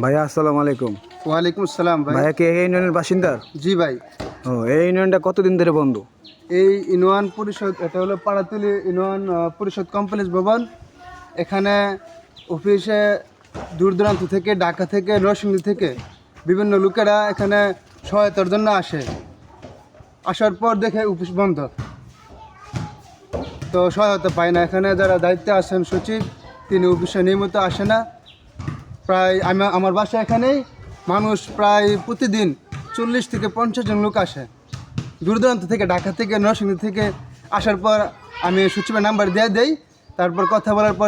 ভাইয়া আসসালামু আলাইকুম। ওয়ালাইকুম আসসালাম ভাই। ভাইয়া কি এই ইউনিয়নের বাসিন্দা? জি ভাই, ও, এই ইউনিয়নটা কতদিন ধরে বন্ধ? এই ইউনিয়ন পরিষদ, এটা হলো পাড়াতুলি ইউনিয়ন পরিষদ কমপ্লেক্স ভবন। এখানে অফিসে দূর দূরান্ত থেকে, ঢাকা থেকে, নরসিংদী থেকে বিভিন্ন লোকেরা এখানে সহায়তার জন্য আসে। আসার পর দেখে অফিস বন্ধ, তো সহায়তা পায় না। এখানে যারা দায়িত্বে আছেন সচিব, তিনি অফিসে নিয়মিত আসে না। প্রায় আমার বাসা এখানেই মানুষ প্রায় প্রতিদিন 40 থেকে 50 জন লোক আসে দূর দূরান্ত থেকে, ঢাকা থেকে, নরসিংদী থেকে। আসার পর আমি সচিবের নাম্বার দিয়ে দেই, তারপর কথা বলার পর